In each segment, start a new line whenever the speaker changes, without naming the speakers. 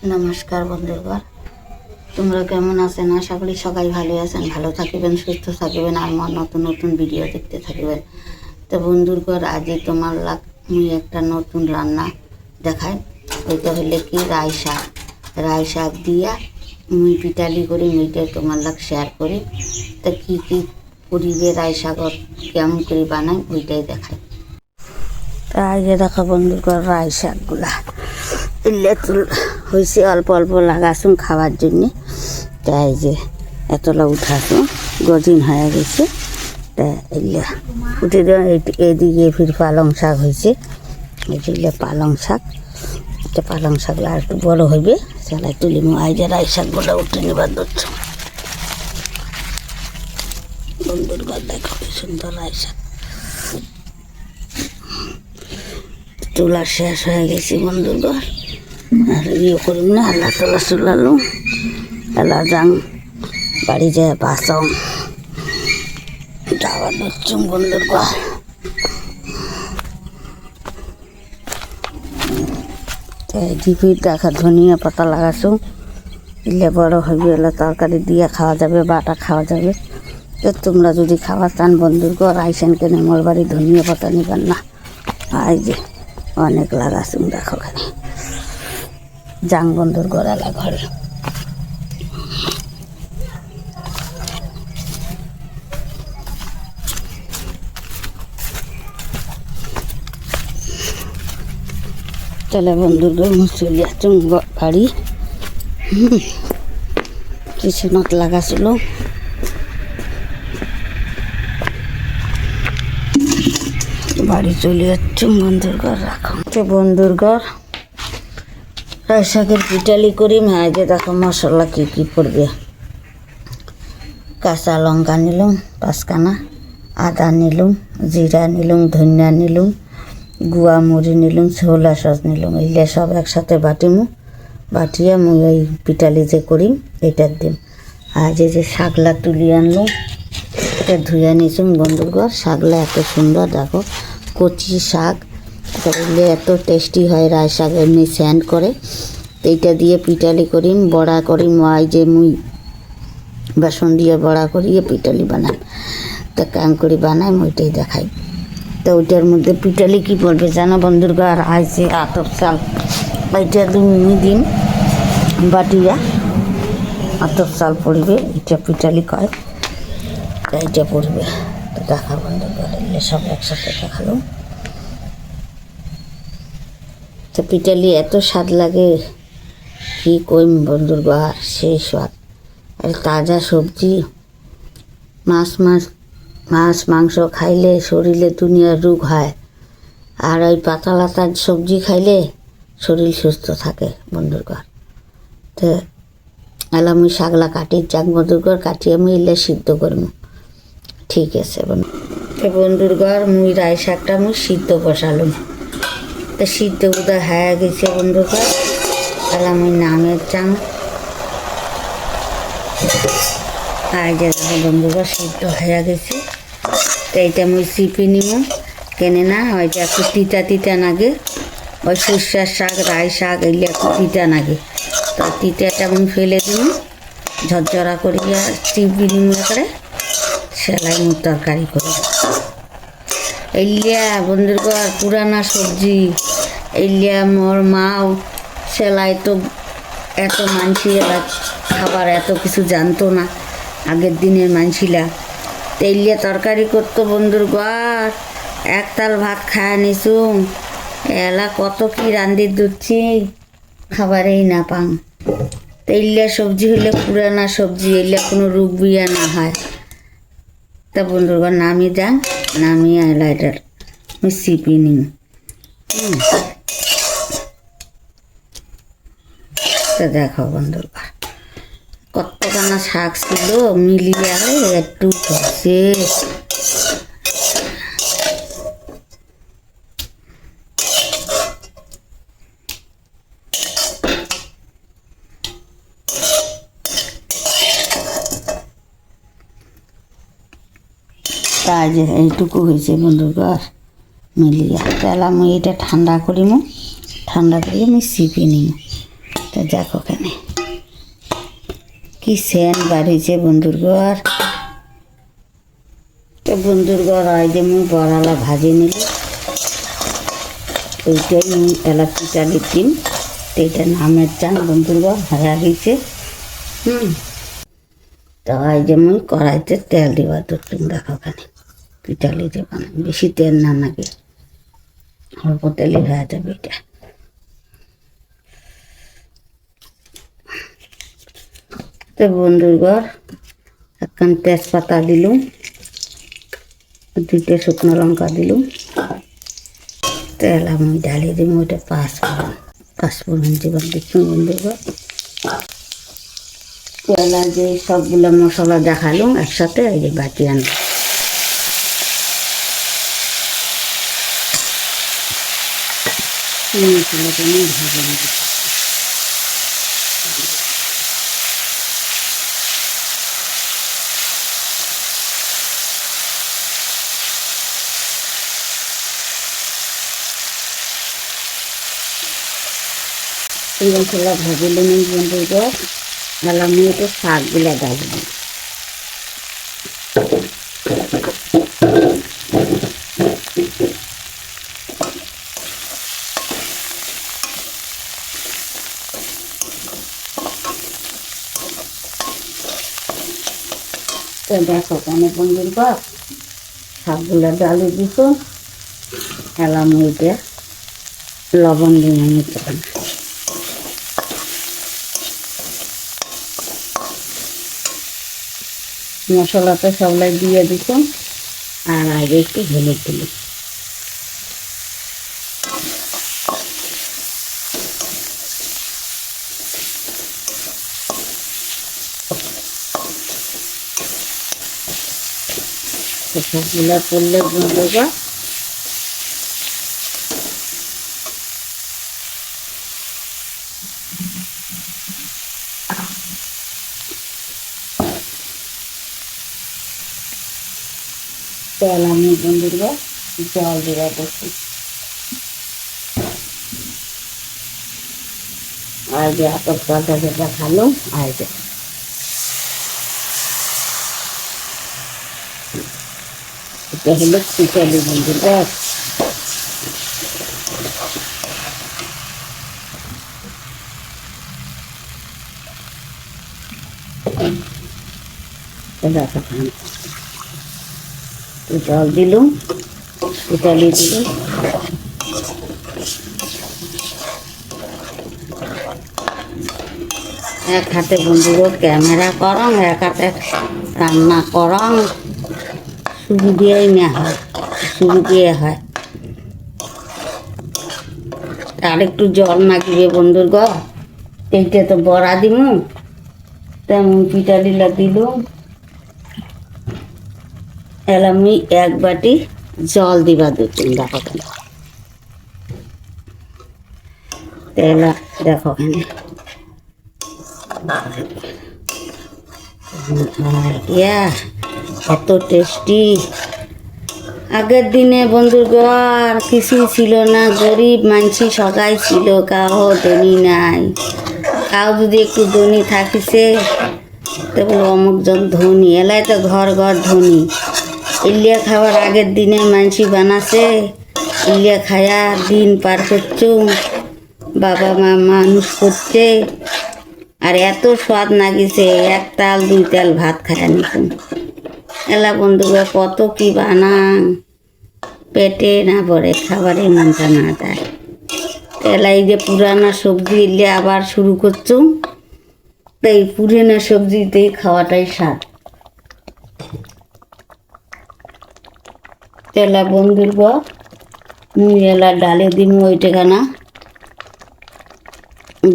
নমস্কার বন্ধুগণ, তোমরা কেমন আছেন? আশা করি সবাই ভালো আছেন, ভালো থাকিবেন, সুস্থ থাকিবেন আর আমার নতুন নতুন ভিডিও দেখতে থাকবেন। তো বন্ধুগণ, আজই তোমার মুই একটা নতুন রান্না দেখাই। ওইটা হলে কি রাই শাক দিয়া মুই পিটালি করি, মুইটা তোমার শেয়ার করি। তা কী কী করিবে রাই শাকত কেমন করে বানাই ওইটাই দেখাই। তা আগে দেখো বন্ধুগণ, রাই শাকগুলা এলে হয়েছে অল্প অল্প লাগাছুন খাওয়ার জন্যে। তাই যে এতলা উঠাছুন, গজিন হয়ে গেছে। তা এলে উঠে দেওয়া। এদিকে ফির পালং শাক হয়েছে, এদিকে পালং শাক। এটা পালং শাকগুলো আর একটু বড়ো হইবে, সেলাই তুলি আই যে রাই শাকগুলো উঠে নেবার ধরছ। বন্ধুর ঘর দেখো কি সুন্দর রাই শাক তোলা শেষ হয়ে গেছে বন্ধুর ঘর। আর ইয়ে করিম না, আল্লাহ তোলা চুলালুম, এলা যাং বাড়ি যায় বাসম যাওয়ার ধরছুম বন্ধুর ঘর। ঝিপির দেখা ধনিয়া পাতা লাগাছুম, এলে বড় হইবে, এলে তরকারি দিয়ে খাওয়া যাবে, বাটা খাওয়া যাবে। তোমরা যদি খাওয়া চান বন্ধুর ঘর আইসেন, কেন মোর বাড়ি ধনিয়া পাতা নিবেন না। আই যে অনেক লাগাছুম, দেখো খানে যাং বন্ধুর গড়ালা ঘরে। চলে বন্ধুর ঘর চলে আসুন বাড়ি। কিচেনত লাগাছিল, বাড়ি চলে যাচ্ছুম বন্ধুর ঘর। রাখো বন্ধুর ঘর রাই শাকের পিটালি করি। আগে দেখো মশলা কী কী পড়বে। কাঁচা লঙ্কা নিলুম 5খানা, আদা নিলুম, জিরা নিলুম, ধনিয়া নিলুম, গুয়া মুড়ি নিলুম, ছোলা সস নিলুম। এগুলো সব একসাথে বাটিমু, বাটিয়ে মুই এই পিটালি যে করিম এটার দিম। আর যে শাকলা তুলি আনলুম, এটা ধুয়ে নিয়েছুম বন্ধুর ঘর। শাকলা এত সুন্দর, দেখো কচি শাক, এগুলো এত টেস্টি হয়। রাই শাক এমনি স্যান্ড করে, এইটা দিয়ে পিটালি করিম, বড়া করিম। আই যে মুই বেসন দিয়ে বড়া করিয়ে পিটালি বানাই। তা কাম করে বানাই ওইটাই দেখাই। তো ওইটার মধ্যে পিটালি কী পড়বে জানো বন্ধুর ঘর? আইছে আতপ চাল, এইটা দিন বাটিয়া আতপ চাল পড়বে, এটা পিটালি কয়, এইটা পড়বে। তো দেখা বন্ধুর ঘর এলে সব একসাথে দেখালো। তো পিটালি এত স্বাদ লাগে কি কইম বন্ধুর ঘর, সেই স্বাদ। আর তাজা সবজি, মাছ মাংস খাইলে শরীরে দুনিয়ার রোগ হয়, আর ওই পাতা লাতার সবজি খাইলে শরীর সুস্থ থাকে বন্ধুর ঘর। তো এলা মুই শাকলা কাটি যাক বন্ধুর ঘর, কাটিয়ে আমি এলে সিদ্ধ করবো। ঠিক আছে বন্ধুর ঘর, মুই রাই শাকটা মুই সিদ্ধ বসালুম। তো সিদ্ধ বোধহয় হয়ে গেছে বন্ধুর ঘর। এলা মুই নামের চাং। আর যে বন্ধুর ঘর সিদ্ধ হয়ে গেছে। তো এইটা মুই চিপি নিব, কেনে না ওইটা একটু তিতা তিতা নাগে। ওই সর্ষের শাক, রাই শাক এগুলো একটু তিতা নাগে। তো তিতাটা মুই ফেলে দিব, ঝরঝরা করিয়া চিপি নিব করে সেলাই মুই তরকারি করি। এইলিয়া বন্ধুর ঘর পুরানা সবজি, এইলিয়া মোর মাও সেলাই তো এত মানসি এলা খাবার এত কিছু জানতো না আগের দিনের মানসিলা। তেলিয়া তরকারি করতো বন্ধুর ঘর, একতাল ভাত খায়া নিছুম। এলা কত কি রান্ধি দুচ্ছি, খাবারেই না পাং। তেলিয়া সবজি হলে পুরানা সবজি, এলিয়া কোনো রোগ বিয়া না হয়। তা বন্ধুর ঘর নামি যান, নামিয়ে এলা এটার সিপি নিই। তো দেখো বন্ধুর ঘর কতখানা শাক ছিল, মিলিয়ে একটু করছে। তাই যে এইটুকু হয়েছে বন্ধুর ঘর মিলিয়া। তাহলে আমি এটা ঠান্ডা করিমু, ঠান্ডা করিয়ে আমি সিপি নিই। তো দেখো কেনে কি সেন্ট বাড়িছে বন্ধুর ঘর। তো বন্ধুর ঘর হয় যে মুই বড়ালা ভাজি নিলি, ওইটাই মুই এলাচি চালিয়ে দিন। এইটা নামের চান বন্ধুর ঘর হারা গেছে। তো হয় যে মুই কড়াইতে তেল দিবা ধরতুম। দেখো কেনে পিঠালি দেবা না, বেশি তেল না নাকি, অল্প তেলে হয়ে যাবে এটা। তো বন্ধুর ঘর একখান তেজপাতা দিলুম, 2টে শুকনো লঙ্কা দিলুম, তেল আমি ঢালিয়ে দিব। ওইটা পাঁচফোড়ন জীবন দিচ্ছুন বন্ধুর ঘর। তেলা যে সবগুলো মশলা দেখালুম একসাথে, এই যে বাটি আনলাম। মশলাটা নিয়ে ভাজা নেব। এই মশলা ভাজিলে নিই বন্ধুর ঘর। তাহলে আমি একটু শাকগুলো ডালব। তো দেখো কেন বন্ধুর ঘর শাকগুলো ডালি দিত। এলাম ওইটা লবণ দিয়ে নিতে পারি। মশলাটা সবলাই দিয়ে দিত, আর আগে একটু হলুদ দিল। সবগুলা করলে বন্ধুরা তেল আমি বন্ধুরা জল দেওয়া করছি। আর যে আতপ চালটা যেটা খালো আর যে এটা হলো পিঠালি বন্ধুরা। জল দিলুম, পিঠালি দিলুম। এক হাতে বন্ধুরা ক্যামেরা করং, এক হাতে রান্না করং। শুরু দিয়েই নেওয়া হয়, শুরু দিয়ে হয়। আর একটু জল মাখিবে বন্ধুর ঘর। এইটা তো বড়া দিমু, তেমন পিঠালিলা দিলুম। এলাম আমি 1 বাটি জল দিবা দিচ্ছি। দেখো কেন তেলা, দেখো কেন এত টেস্টি। আগের দিনে বন্ধুর ঘর কিছুই ছিল না, গরিব মানসি সবাই ছিল, কাউ ধনী নাই। কাউ যদি একটু ধনী থাকিছে তো বলো অমুকজন ধনী, এলাই তো ঘর ঘর ধনী। ইলিয়া খাবার আগের দিনে মানসি বানাছে, ইলিয়া খায়া দিন পার করছো, বাবা মা মানুষ করছে। আর এত স্বাদ লাগিছে, 1 তাল 2 তাল ভাত খায়া নিতাম। এলা বন্ধুরা কত কি বানাং, পেটে না ভরে, খাবারে মনটা না যায়। এলা এই যে পুরানা সবজি এলে আবার শুরু করছো, তাই পুরানা সবজিতেই খাওয়াটাই স্বাদ। তেলা বন্ধুর ঘর মুই এলা ডালে দিমু ওইটা খানা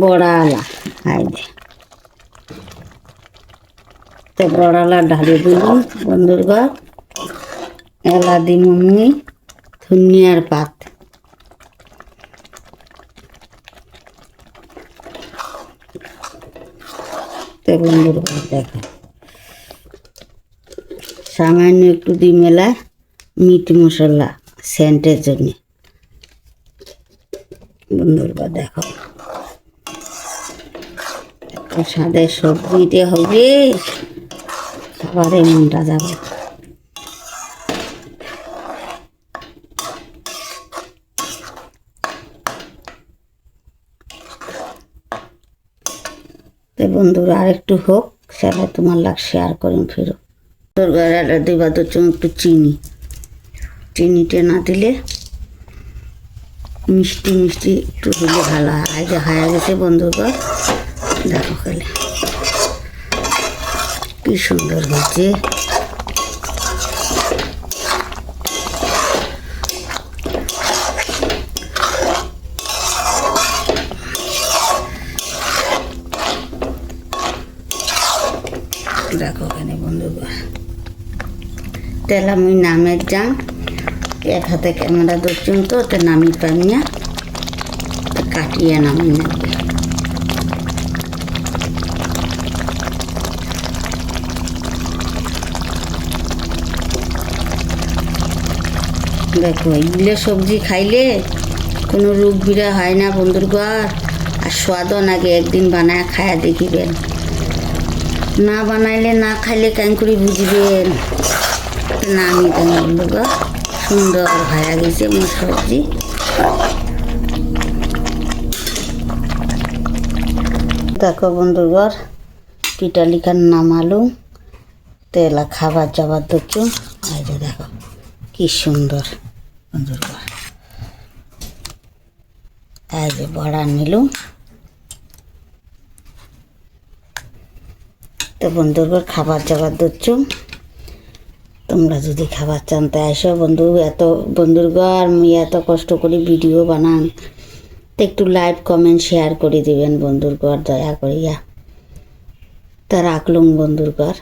বড়া আলা হাইদে। তো বড়ালা ঢালি দিলুম বন্ধুর ঘর। এলা দিমু মুই ধনিয়ার পাত। তো বন্ধুর ঘর দেখো সামান্য একটু দিই মেলা মিট মশলা সেন্টের জন্য। বন্ধুর ঘর দেখো স্বাদের সবজিতে হবে খাবারে মনটা যাবে। তো বন্ধুরা আর একটু হোক, সেটা তোমার লাগ শেয়ার করেন ফিরো। দিবা তো একটু চিনিটা না দিলে মিষ্টি মিষ্টি একটু হলে ভালো হয়। আজ হয়ে গেছে বন্ধুরা, দেখো খেলে কি সুন্দর হয়েছে। দেখো এখানে বন্ধুরা তেলা মুই নামের যান, এক হাতে ক্যামেরা ধরছুন তো নামি পাই না, কাটিয়ে নামি নাকি। দেখো এগুলো সবজি খাইলে কোনো রোগ বিরা হয় না বন্ধুর ঘর, আর স্বাদও নাকি। একদিন বানায় খায়া দেখিবেন, না বানাইলে না খাইলে কেন করে বুঝবেন। না আমি তো বন্ধুর ঘর সুন্দর হয়ে গেছে মোর সবজি। দেখো বন্ধুর ঘর পিঠালিখান নামালু, তেলা খাবার যাবার দেখছো। এই যে দেখো কি সুন্দর বন্ধুর ঘর। এই যে বড়া নিলুম। তো বন্ধুর ঘর খাবার যাবার দিচ্ছ, তোমরা যদি খাবার চান তো আসো বন্ধু। এত বন্ধুর ঘর মুই এত কষ্ট করে ভিডিও বানান, তো একটু লাইক কমেন্ট শেয়ার করে দিবেন বন্ধুর ঘর দয়া করিয়া। তা রাখলুম বন্ধুর ঘর।